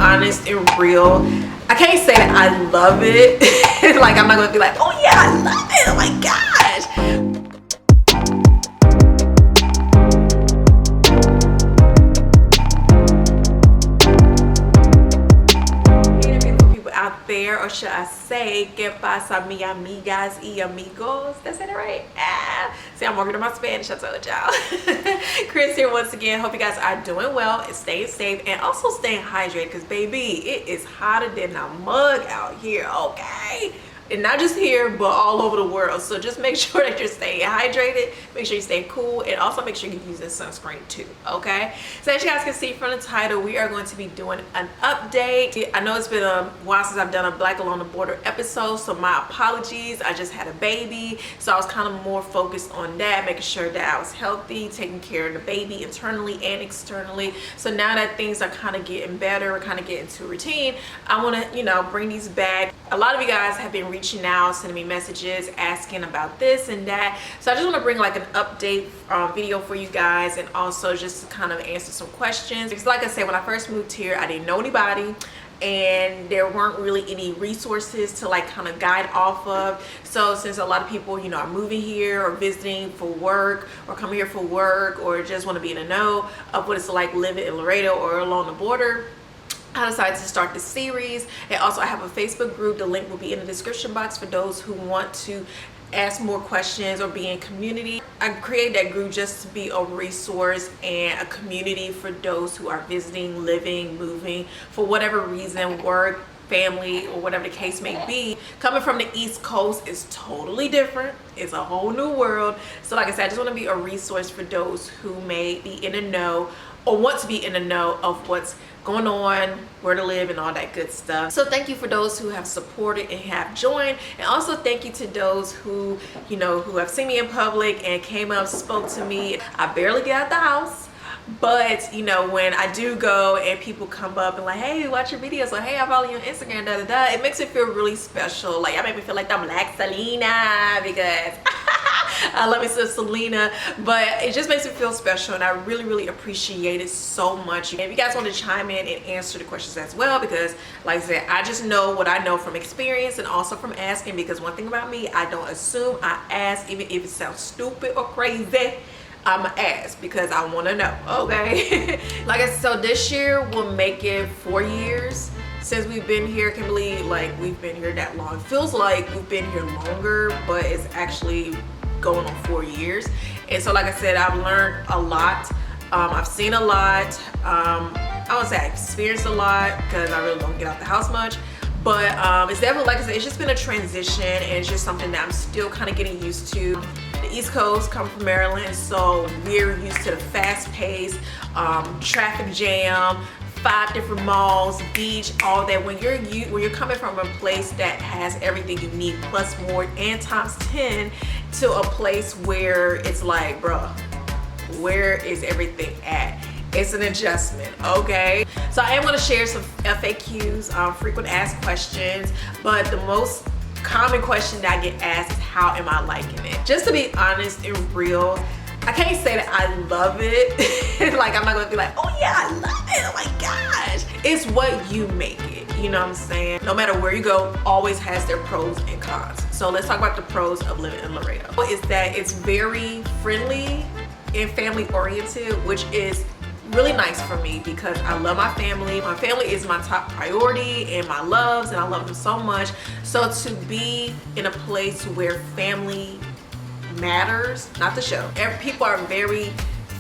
honest and real, I can't say that I love it. Like, I'm not gonna be like, oh yeah, I love it, oh my gosh. There, or should I say, que pasa mi amigas y amigos? Did I say that right? See, I'm working on my Spanish, I told y'all. Chris here once again. Hope you guys are doing well and staying safe and also staying hydrated, because baby, it is hotter than a mug out here, okay? And not just here, but all over the world. So just make sure that you're staying hydrated, make sure you stay cool, and also make sure you're using sunscreen too, okay? So as you guys can see from the title, we are going to be doing an update. I know it's been a while since I've done a Black Along the Border episode, so my apologies. I just had a baby, so I was kind of more focused on that, making sure that I was healthy, taking care of the baby internally and externally. So now that things are kind of getting better, we're kind of getting to routine, I want to, you know, bring these back. A lot of you guys have been reaching out, sending me messages, asking about this and that. So I just want to bring like an update video for you guys, and also just to kind of answer some questions. Because like I said, when I first moved here, I didn't know anybody, and there weren't really any resources to like kind of guide off of. So since a lot of people, you know, are moving here or visiting for work or coming here for work or just want to be in the know of what it's like living in Laredo or along the border, I decided to start this series. And also I have a Facebook group. The link will be in the description box for those who want to ask more questions or be in community. I created that group just to be a resource and a community for those who are visiting, living, moving for whatever reason, work, family, or whatever the case may be. Coming from the East Coast is totally different. It's a whole new world. So like I said, I just want to be a resource for those who may be in the know or want to be in the know of what's going on, where to live, and all that good stuff. So thank you for those who have supported and have joined, and also thank you to those who, you know, who have seen me in public and came up, spoke to me. I barely get out the house, but you know, when I do go and people come up and like, hey, watch your videos, or hey, I follow you on Instagram, da da da, it makes me feel really special. Like, I make me feel like I'm like Selena, because I love me some Selena, but it just makes me feel special, and I really appreciate it so much. And if you guys want to chime in and answer the questions as well, because like I said, I just know what I know from experience and also from asking, because one thing about me, I don't assume, I ask, even if it sounds stupid or crazy. I'ma ask because I want to know, okay? Like I said, so this year will make it 4 years since we've been here. I can't believe like we've been here that long. It feels like we've been here longer, but it's actually going on 4 years. And so like I said, I've learned a lot. I've seen a lot. I would say I experienced a lot because I really don't get out the house much. But it's definitely, like I said, it's just been a transition, and it's just something that I'm still kind of getting used to. The East Coast, come from Maryland, so we're used to the fast pace, traffic jam, 5 different malls, beach, all that. When you're coming from a place that has everything you need plus more and times 10 to a place where it's like, bruh, where is everything at? It's an adjustment, okay? So I am going to share some FAQs, frequent asked questions, but the most common question that I get asked is, how am I liking it? Just to be honest and real, I can't say that I love it. Like, I'm not gonna be like, oh yeah, I love it, oh my gosh. It's what you make it, you know what I'm saying? No matter where you go, always has their pros and cons. So let's talk about the pros of living in Laredo. Is that it's very friendly and family oriented, which is really nice for me because I love my family. My family is my top priority and my loves, and I love them so much. So to be in a place where family matters, not the show. People are very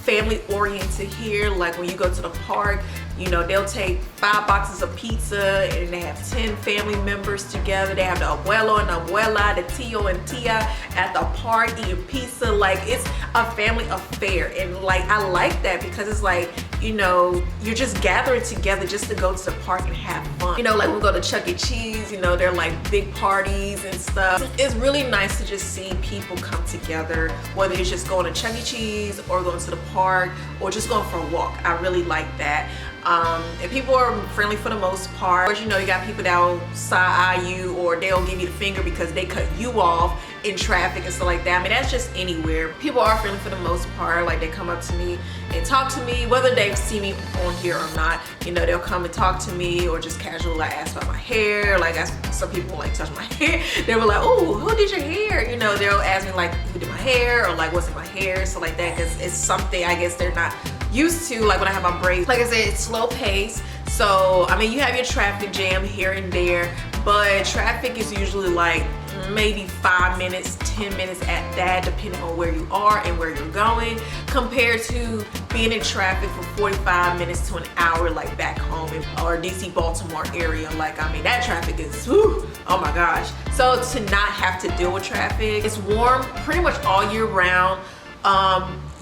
family oriented here. Like when you go to the park, you know, they'll take 5 boxes of pizza and they have 10 family members together. They have the abuelo and abuela, the tío and tía at the park eating pizza. Like, it's a family affair, and like I like that because it's like, you know, you're just gathering together just to go to the park and have fun. You know, like we go to Chuck E. Cheese, you know, they're like big parties and stuff. It's really nice to just see people come together, whether it's just going to Chuck E. Cheese or going to the park or just going for a walk. I really like that. And people are friendly for the most part. But you know, you got people that will side eye you, or they'll give you the finger because they cut you off in traffic and stuff like that. I mean, that's just anywhere. People are friendly for the most part. Like, they come up to me and talk to me, whether they see me on here or not. You know, they'll come and talk to me, or just casually like ask about my hair. Like, some people like touch my hair. They were like, oh, who did your hair? You know, they'll ask me like, who did my hair, or like, what's in my hair, so like that, because it's something I guess they're not used to. Like when I have my braids, like I said, it's slow pace. So I mean, you have your traffic jam here and there, but traffic is usually like maybe 5 minutes, 10 minutes at that, depending on where you are and where you're going, compared to being in traffic for 45 minutes to an hour like back home in or DC Baltimore area. Like, I mean, that traffic is, whew, oh my gosh. So to not have to deal with traffic, it's warm pretty much all year round.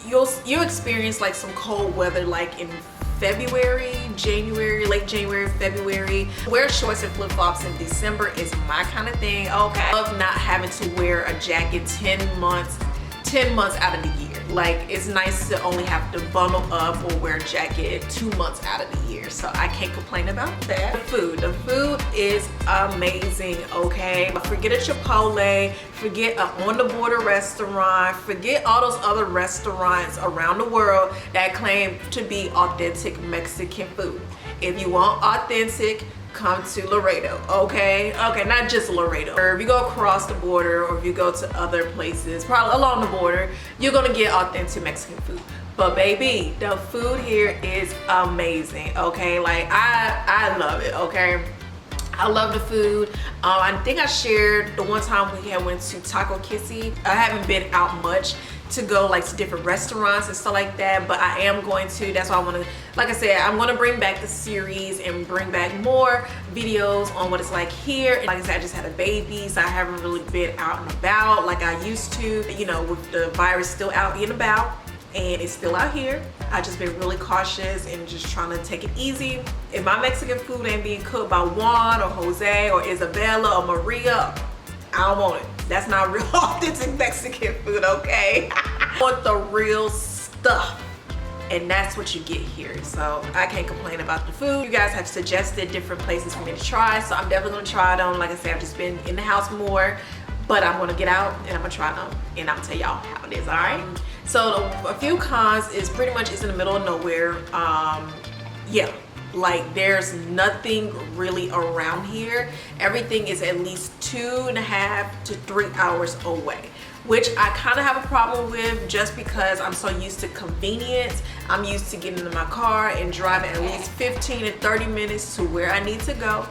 You'll experience like some cold weather like in February, January, late January, February. Wear shorts and flip-flops in December is my kind of thing. Okay, I love not having to wear a jacket 10 months out of the year. Like, it's nice to only have to bundle up or wear a jacket 2 months out of the year. So I can't complain about that. The food is amazing, okay? Forget a Chipotle, forget an on the border restaurant, forget all those other restaurants around the world that claim to be authentic Mexican food. If you want authentic, come to Laredo, okay? Okay, not just Laredo. Or if you go across the border, or if you go to other places, probably along the border, you're gonna get authentic Mexican food. But baby, the food here is amazing, okay? Like, I love it, okay? I love the food. I think I shared the one time we went to Taco Kissy. I haven't been out much to go like to different restaurants and stuff like that, but I am going to. That's why I want to, like I said, I'm going to bring back the series and bring back more videos on what it's like here. And like I said, I just had a baby, so I haven't really been out and about like I used to, you know, with the virus still out and about, and it's still out here. I just been really cautious and just trying to take it easy. If my Mexican food ain't being cooked by Juan or Jose or Isabella or Maria, I don't want it. That's not real authentic Mexican food, okay? I want the real stuff, and that's what you get here. So I can't complain about the food. You guys have suggested different places for me to try, so I'm definitely gonna try them. Like I said, I've just been in the house more, but I'm gonna get out and I'm gonna try them, and I'm gonna tell y'all how it is, all right? So a few cons is pretty much it's in the middle of nowhere. Yeah. Like, there's nothing really around here. Everything is at least 2.5 to 3 hours away, which I kind of have a problem with, just because I'm so used to convenience. I'm used to getting in my car and driving at least 15 to 30 minutes to where I need to go,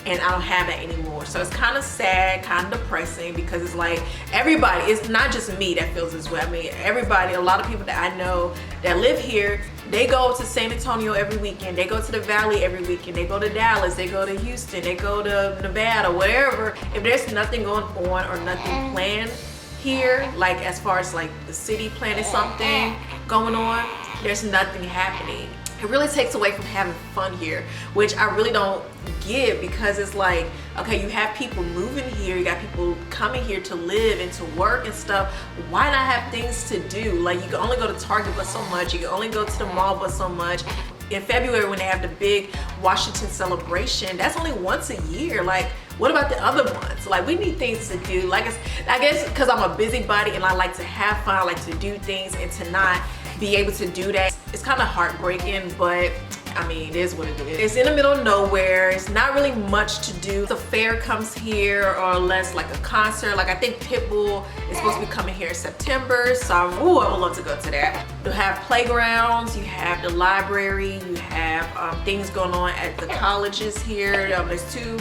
and I don't have that anymore. So it's kind of sad, kind of depressing, because it's like everybody, it's not just me that feels this way. I mean, everybody, a lot of people that I know that live here, they go to San Antonio every weekend, they go to the Valley every weekend, they go to Dallas, they go to Houston, they go to Nevada, whatever. If there's nothing going on or nothing planned here, like as far as like the city planning something going on, there's nothing happening. It really takes away from having fun here, which I really don't get, because it's like, okay, you have people moving here, you got people coming here to live and to work and stuff. Why not have things to do? Like, you can only go to Target but so much, you can only go to the mall but so much. In February, when they have the big Washington celebration, that's only once a year. Like, what about the other months? Like, we need things to do. Like, I guess because I'm a busybody and I like to have fun, I like to do things, and to not be able to do that, it's kind of heartbreaking. But I mean, it is what it is. It's in the middle of nowhere. It's not really much to do. The fair comes here, or less like a concert. Like, I think Pitbull is supposed to be coming here in September, so ooh, I would love to go to that. You have playgrounds, you have the library, you have things going on at the colleges here. There's two,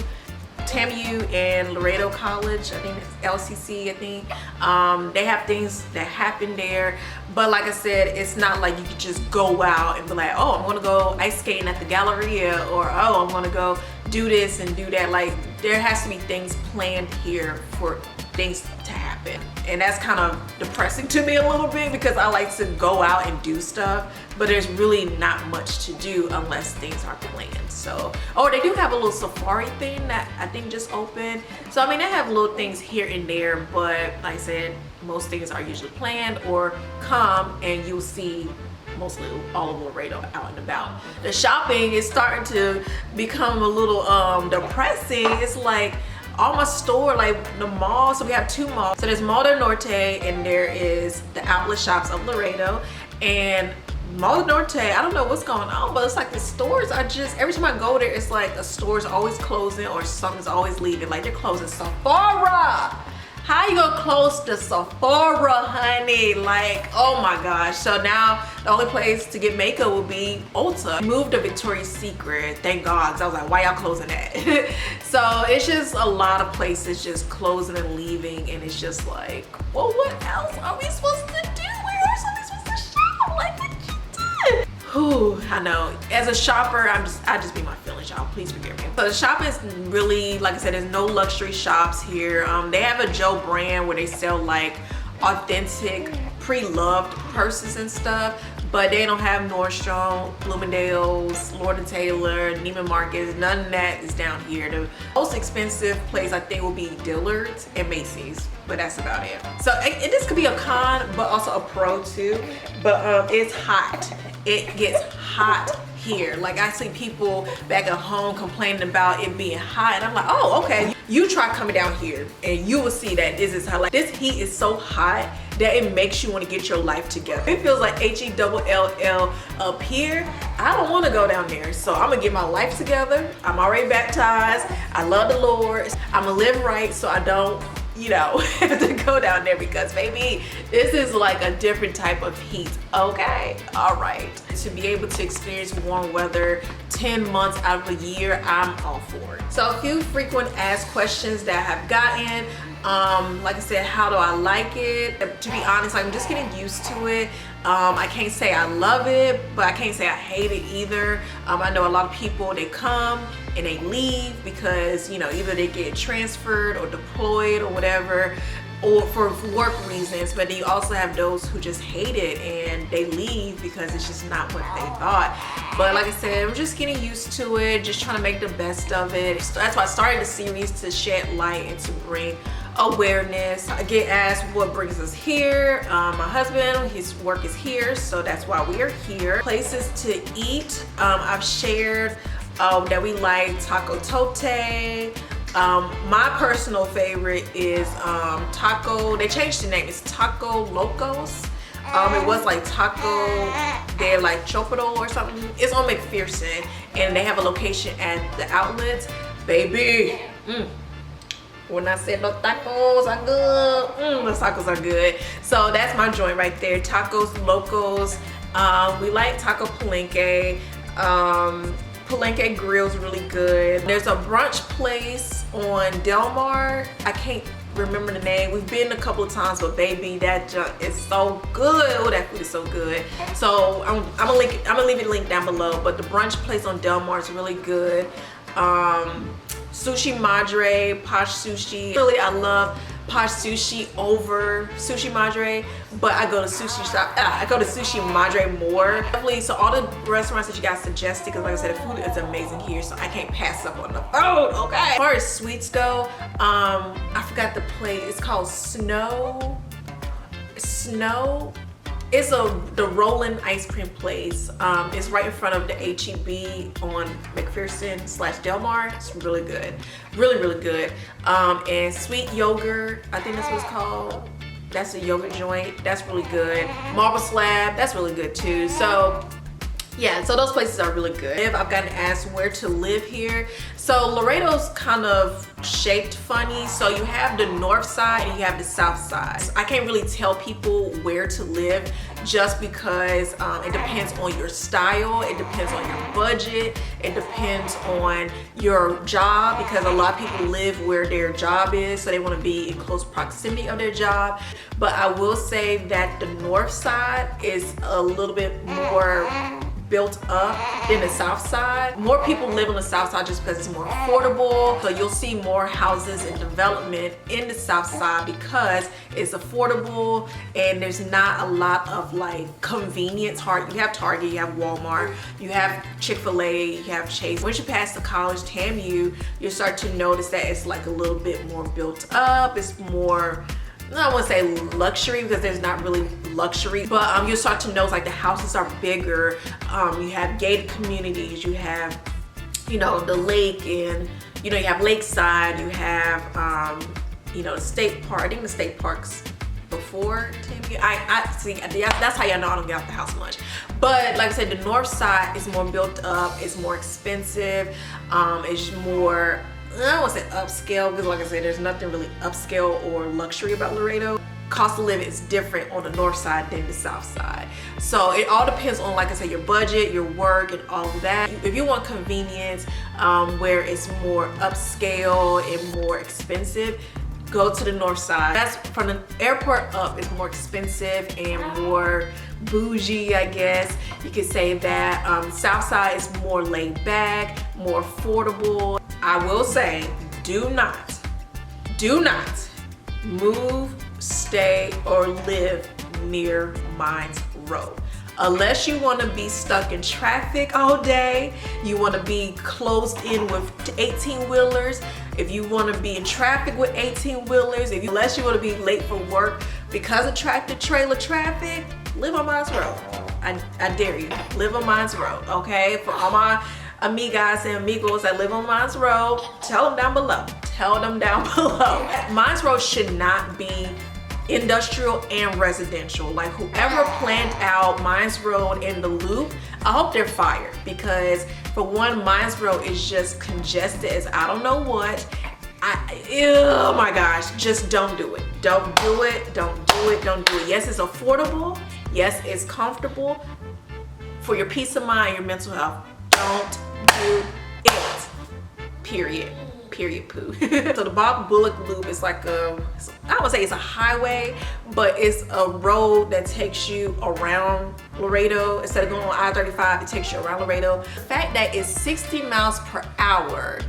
TAMU and Laredo College, I think it's LCC, I think. They have things that happen there, but like I said, it's not like you could just go out and be like, oh, I'm gonna go ice skating at the Galleria, or oh, I'm gonna go do this and do that. Like, there has to be things planned here for things to happen, and that's kind of depressing to me a little bit, because I like to go out and do stuff, but there's really not much to do unless things are planned. So, oh, they do have a little safari thing that I think just opened. So I mean, they have little things here and there, but like I said, most things are usually planned, or come and you'll see mostly all of Laredo out and about. The shopping is starting to become a little depressing. It's like, all my store, like the mall. So we have 2 malls. So there's Mall del Norte and there is the outlet shops of Laredo. And Mall del Norte, I don't know what's going on, but it's like the stores are just, every time I go there, it's like a store's always closing or something's always leaving. Like they're closing Sephora. How you gonna close the Sephora, honey? Like, oh my gosh. So now the only place to get makeup will be Ulta. Moved to Victoria's Secret, thank God, because I was like, why y'all closing that? So it's just a lot of places just closing and leaving, and it's just like, well, what else are we supposed to do? Where else are we supposed to shop? Like, what you do? Whew, I know. As a shopper, I just be my feelings, y'all. Please forgive me. So the shop is really, like I said, there's no luxury shops here. They have a Joe brand where they sell like authentic, pre-loved purses and stuff, but they don't have Nordstrom, Bloomingdale's, Lord & Taylor, Neiman Marcus. None of that is down here. The most expensive place I think will be Dillard's and Macy's, but that's about it. So this could be a con, but also a pro too. But it's hot. It gets hot here. Like I see people back at home complaining about it being hot, and I'm like, oh, okay. You try coming down here and you will see that this is how, like, this heat is so hot that it makes you want to get your life together. It feels like H-E-double-L-L up here. I don't want to go down there, so I'm gonna get my life together. I'm already baptized. I love the Lord. I'm gonna live right so I don't, you know, have to go down there, because baby, this is like a different type of heat. Okay, all right. To be able to experience warm weather 10 months out of the year, I'm all for it. So a few frequent asked questions that I have gotten. Like I said, how do I like it? To be honest, I'm just getting used to it. I can't say I love it, but I can't say I hate it either. I know a lot of people, they come and they leave because, you know, either they get transferred or deployed or whatever, or for work reasons. But then you also have those who just hate it and they leave because it's just not what they thought. But like I said, I'm just getting used to it, just trying to make the best of it. That's why I started the series, to shed light and to bring awareness. I get asked what brings us here. My husband, his work is here, so that's why we are here. Places to eat. I've shared that we like Taco Tote. My personal favorite is Taco, they changed the name, it's Taco Locos. It was like Taco de like Chopadol or something. It's on McPherson, and they have a location at the outlets. Baby, when I said those tacos are good, those tacos are good. So that's my joint right there, Tacos Locos. We like Taco Palenque. Palenque Grill's really good. There's a brunch place on Del Mar. I can't remember the name. We've been a couple of times, but baby, that junk is so good. Oh, that food is so good. So I'm gonna leave it linked down below. But the brunch place on Del Mar is really good. Sushi Madre, Posh Sushi. Really, I love Posh Sushi over Sushi Madre, but I go to Sushi Madre more. Definitely, so all the restaurants that you guys suggested, because like I said, the food is amazing here, so I can't pass up on the food, okay? As far as sweets go, I forgot the place. It's called Snow. It's the rolling ice cream place. It's right in front of the H-E-B on McPherson / Del Mar. It's really good, really good. And Sweet Yogurt, I think that's what it's called. That's a yogurt joint. That's really good. Marble Slab, that's really good too. So yeah, so those places are really good. I've gotten asked where to live here. So Laredo's kind of shaped funny. So you have the north side and you have the south side. I can't really tell people where to live just because it depends on your style, it depends on your budget, it depends on your job, because a lot of people live where their job is, so they want to be in close proximity of their job. But I will say that the north side is a little bit more built up than the south side. More people live on the south side just because it's more affordable. So you'll see more houses and development in the south side because it's affordable and there's not a lot of like convenience. You have Target, you have Walmart, you have Chick-fil-A, you have Chase. Once you pass the college TAMU, you start to notice that it's like a little bit more built up. It's more, I wouldn't say luxury because there's not really luxury, but you'll start to notice like the houses are bigger. You have gated communities, you have you know, the lake, and you know, you have Lakeside, you have you know, the state park. I think the state parks before Tammy. I see, that's how y'all know I don't get out the house much. But like I said, the north side is more built up, it's more expensive, it's more, I don't want to say upscale, because like I said, there's nothing really upscale or luxury about Laredo. Cost of living is different on the north side than the south side. So it all depends on, like I said, your budget, your work, and all of that. If you want convenience, where it's more upscale and more expensive, go to the north side. That's from the airport up, is more expensive and more bougie, I guess you could say that. South side is more laid back, more affordable. I will say, do not move, stay, or live near Mines Road. Unless you want to be stuck in traffic all day, you want to be closed in with 18-wheelers, if you want to be in traffic with 18-wheelers, unless you want to be late for work because of tractor trailer traffic, live on Mines Road. I dare you, live on Mines Road, okay? For all my amigas and amigos that live on Mines Road, tell them down below. Tell them down below. Mines Road should not be industrial and residential. Like, whoever planned out Mines Road and the loop, I hope they're fired, because for one, Mines Road is just congested as I don't know what. Oh my gosh, just don't do it. Don't do it, don't do it, don't do it. Yes, it's affordable. Yes, it's comfortable. For your peace of mind, your mental health, don't do it. Period. Period poo. So the Bob Bullock Loop is like I would say it's a highway, but it's a road that takes you around Laredo. Instead of going on I-35, it takes you around Laredo. The fact that it's 60 miles per hour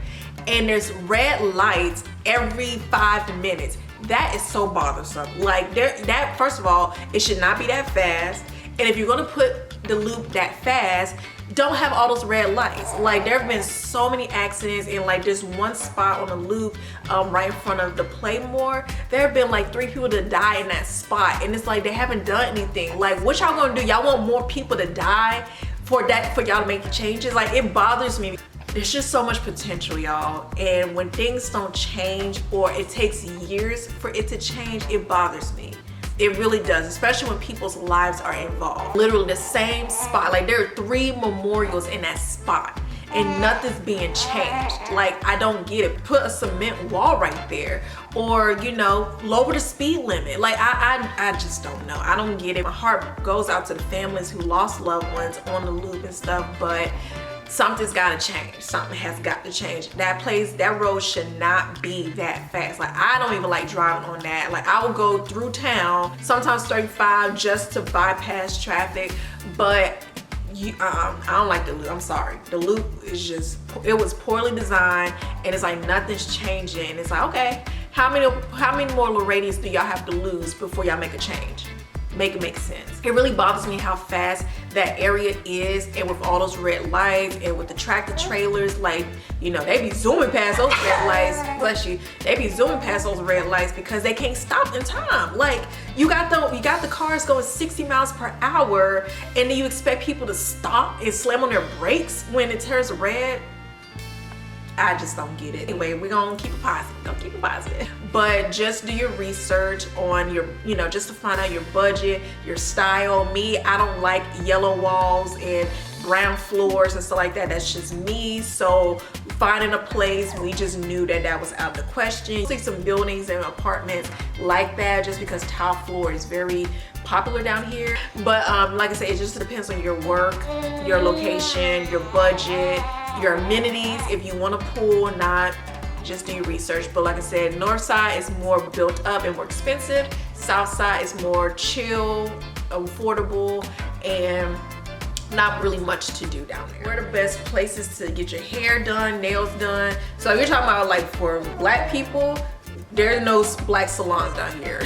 and there's red lights every 5 minutes, that is so bothersome. Like, that first of all, it should not be that fast. And if you're gonna put the loop that fast, don't have all those red lights. Like, there have been so many accidents in like this one spot on the loop, right in front of the Playmore. There have been like 3 people to die in that spot, and it's like they haven't done anything. Like, what y'all gonna do? Y'all want more people to die for y'all to make changes? Like, it bothers me. There's just so much potential, y'all, and when things don't change, or it takes years for it to change, it bothers me. It really does, especially when people's lives are involved. Literally the same spot, like there are 3 memorials in that spot and nothing's being changed. Like, I don't get it. Put a cement wall right there, or, you know, lower the speed limit. Like, I just don't know. I don't get it. My heart goes out to the families who lost loved ones on the loop and stuff, but something's gotta change. Something has got to change. That road should not be that fast. Like, I don't even like driving on that. Like, I will go through town, sometimes 35, just to bypass traffic, but I don't like the loop. I'm sorry. The loop is just, it was poorly designed, and it's like nothing's changing. And it's like, okay, how many more Laredos do y'all have to lose before y'all make a change? Make it make sense. It really bothers me how fast that area is, and with all those red lights and with the tractor trailers, like, you know, they be zooming past those red lights. Bless you. They be zooming past those red lights because they can't stop in time. Like, you got the cars going 60 miles per hour, and then you expect people to stop and slam on their brakes when it turns red. I just don't get it. Anyway, we're gonna keep it positive. Don't keep it positive. But just do your research on your, you know, just to find out your budget, your style. Me, I don't like yellow walls and brown floors and stuff like that. That's just me. So finding a place, we just knew that was out of the question. See some buildings and apartments like that, just because tile floor is very popular down here. But like I said, it just depends on your work, your location, your budget, your amenities. If you want a pool or not, just do your research. But like I said, north side is more built up and more expensive. South side is more chill, affordable, and not really much to do down there. Where are the best places to get your hair done, nails done? So if you're talking about like for black people, there are no black salons down here.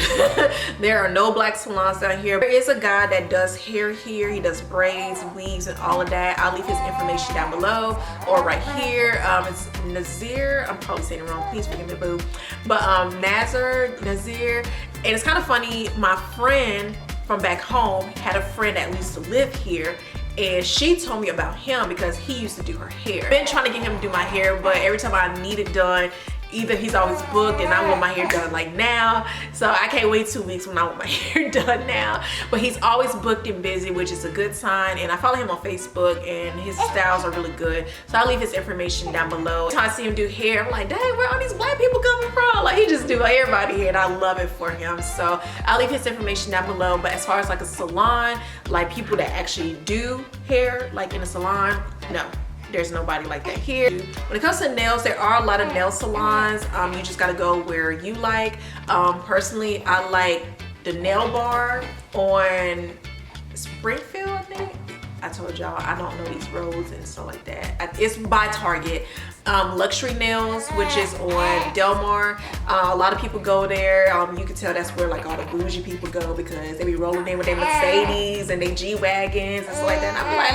There are no black salons down here. There is a guy that does hair here. He does braids, weaves, and all of that. I'll leave his information down below or right here. It's Nazir. I'm probably saying it wrong. Please forgive me, boo. But Nazir, and it's kind of funny. My friend from back home had a friend that used to live here, and she told me about him because he used to do her hair. I've been trying to get him to do my hair, but every time I need it done, either he's always booked and I want my hair done like now, so I can't wait 2 weeks when I want my hair done now. But he's always booked and busy, which is a good sign, and I follow him on Facebook and his styles are really good, so I'll leave his information down below. Every time I see him do hair, I'm like, dang, where are all these black people coming from? Like, he just do everybody hair and I love it for him. So I'll leave his information down below. But as far as like a salon, like people that actually do hair like in a salon, no, there's nobody like that here. When it comes to nails, there are a lot of nail salons. You just gotta go where you like. Personally, I like the Nail Bar on Springfield, I think. I told y'all I don't know these roads and stuff like that. It's by Target. Luxury Nails, which is on Delmar. A lot of people go there. You can tell that's where like all the bougie people go because they be rolling in with their Mercedes and their G-Wagons and stuff like that. And I'm like,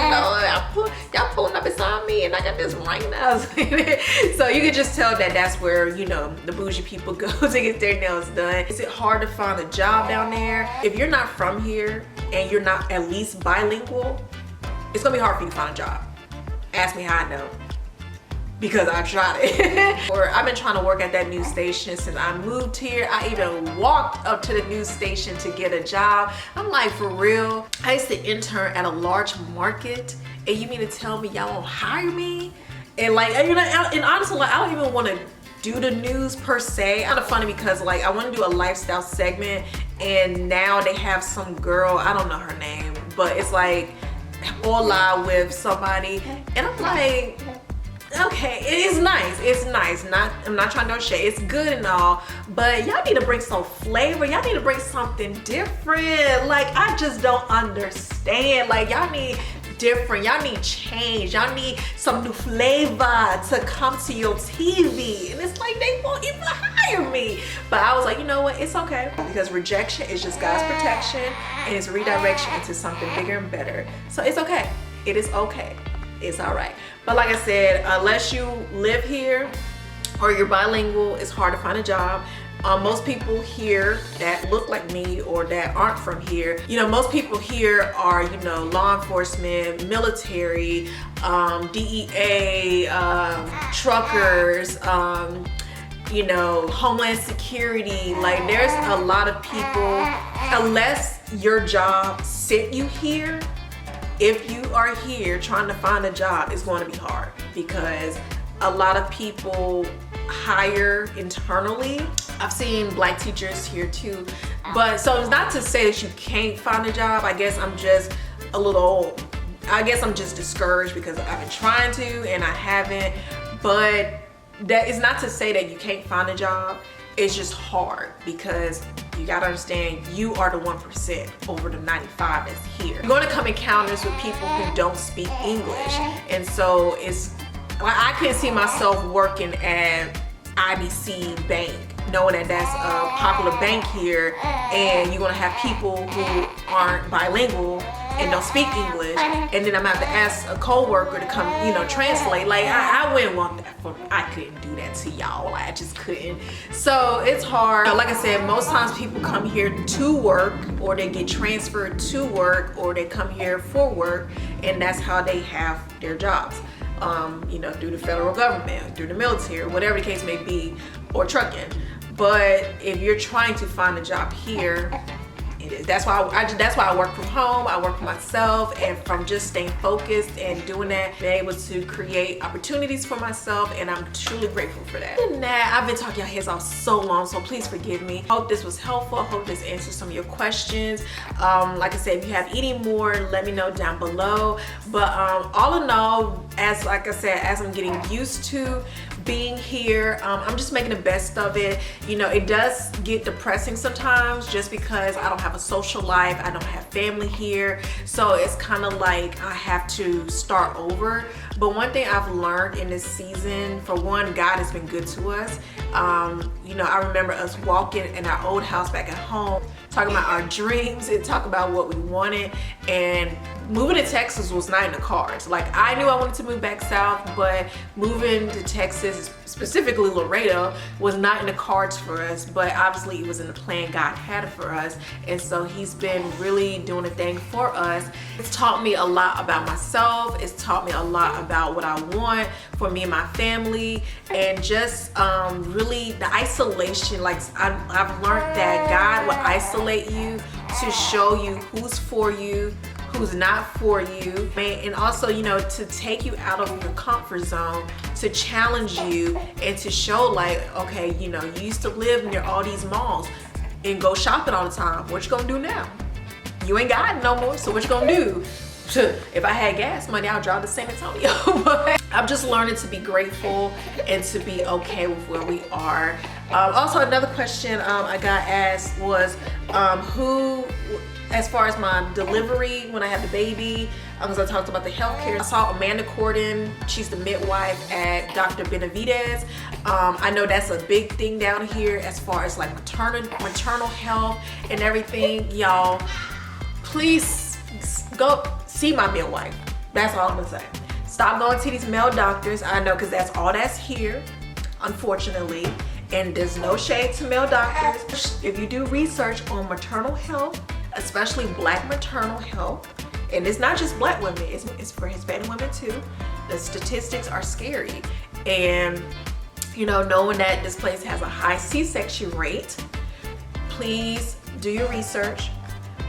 no, y'all pulling up beside me and I got this ring now. So you can just tell that that's where, you know, the bougie people go to get their nails done. Is it hard to find a job down there? If you're not from here and you're not at least bilingual, it's gonna be hard for you to find a job. Ask me how I know. Because I tried it. Or I've been trying to work at that news station since I moved here. I even walked up to the news station to get a job. I'm like, for real? I used to intern at a large market and you mean to tell me y'all won't hire me? And like, you know, and honestly, like, I don't even want to do the news per se. Kind of funny because like I want to do a lifestyle segment and now they have some girl, I don't know her name, but it's like hola with somebody and I'm like, okay, it's nice. I'm not trying to shade. It's good and all, but y'all need to bring some flavor. Y'all need to bring something different. Like, I just don't understand. Like, y'all need different. Y'all need change. Y'all need some new flavor to come to your TV. And it's like they won't even hire me. But I was like, you know what? It's okay because rejection is just God's protection and it's redirection into something bigger and better. So it's okay. It is okay. It's all right. But like I said, unless you live here or you're bilingual, it's hard to find a job. Most people here that look like me or that aren't from here, you know, most people here are, you know, law enforcement, military, DEA, truckers, you know, Homeland Security. Like, there's a lot of people, unless your job sent you here, if you are here trying to find a job, it's going to be hard because a lot of people hire internally. I've seen black teachers here too, but so it's not to say that you can't find a job. I guess I'm just discouraged because I've been trying to and I haven't, but that is not to say that you can't find a job. It's just hard because you gotta understand you are the 1% over the 95 that's here. You're gonna come encounters with people who don't speak English, and so it's like I couldn't see myself working at IBC Bank, knowing that that's a popular bank here, and you're gonna have people who aren't bilingual and don't speak English, and then I'm gonna have to ask a co-worker to come, you know, translate. Like I wouldn't want that for me. I couldn't do that to y'all. I just couldn't. So it's hard. Like I said, most times people come here to work, or they get transferred to work, or they come here for work, and that's how they have their jobs. You know, through the federal government, through the military, whatever the case may be, or trucking. But if you're trying to find a job here, it is. That's why I work from home. I work for myself, and from just staying focused and doing that, being able to create opportunities for myself, and I'm truly grateful for that. And that, I've been talking your heads off so long, so please forgive me. Hope this was helpful. Hope this answers some of your questions. Like I said, if you have any more, let me know down below. But all in all, as I'm getting used to being here, I'm just making the best of it. You know, it does get depressing sometimes just because I don't have a social life, I don't have family here, so it's kind of like I have to start over. But one thing I've learned in this season, for one, God has been good to us. You know, I remember us walking in our old house back at home, talking about our dreams and talking about what we wanted, and moving to Texas was not in the cards. Like, I knew I wanted to move back south, but moving to Texas, specifically Laredo, was not in the cards for us. But obviously it was in the plan God had for us, and so he's been really doing a thing for us. It's taught me a lot about myself. It's taught me a lot about what I want for me and my family, and just really the isolation. Like, I've learned that God will isolate you to show you who's for you, who's not for you, and also, you know, to take you out of your comfort zone, to challenge you, and to show, like, okay, you know, you used to live near all these malls and go shopping all the time. What you gonna do now? You ain't got it no more, so what you gonna do? If I had gas money, I'll drive to San Antonio. But I'm just learning to be grateful and to be okay with where we are. Also, another question I got asked was who, as far as my delivery when I had the baby, because I talked about the healthcare. I saw Amanda Corden. She's the midwife at Dr. Benavidez. I know that's a big thing down here as far as like maternal health and everything. Y'all, please go see my midwife. That's all I'm gonna say. Stop going to these male doctors. I know, because that's all that's here, unfortunately. And there's no shade to male doctors. If you do research on maternal health, especially Black maternal health, and it's not just Black women, it's for Hispanic women too, the statistics are scary. And, you know, knowing that this place has a high C-section rate, please do your research.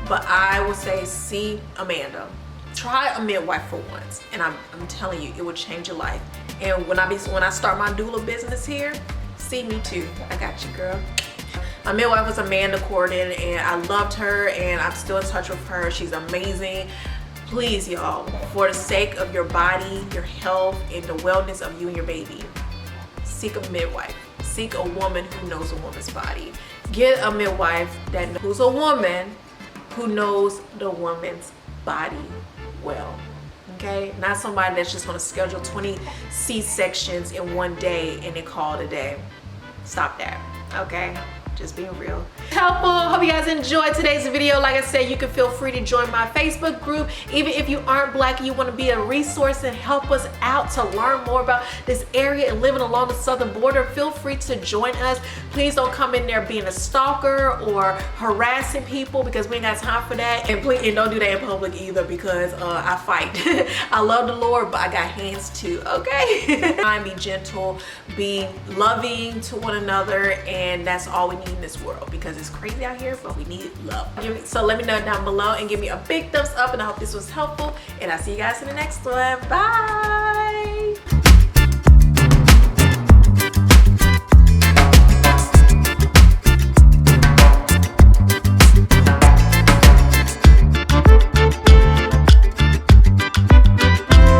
But I would say see Amanda. Try a midwife for once, and I'm telling you, it will change your life. And when I start my doula business here, see me too. I got you, girl. My midwife was Amanda Corden, and I loved her, and I'm still in touch with her. She's amazing. Please, y'all, for the sake of your body, your health, and the wellness of you and your baby, seek a midwife. Seek a woman who knows a woman's body. Get a midwife who's a woman who knows the woman's body well. Okay, not somebody that's just going to schedule 20 C-sections in one day and then call it a day. Stop that. Okay, just being real. Helpful. Hope you guys enjoyed today's video. Like I said, you can feel free to join my Facebook group. Even if you aren't Black and you want to be a resource and help us out to learn more about this area and living along the southern border, feel free to join us. Please don't come in there being a stalker or harassing people, because we ain't got time for that. And please, and don't do that in public either, because I fight. I love the Lord, but I got hands too, okay? Be gentle, be loving to one another, and that's all we need in this world, because it's crazy out here, but we need love. So let me know down below and give me a big thumbs up, and I hope this was helpful, and I'll see you guys in the next one. Bye.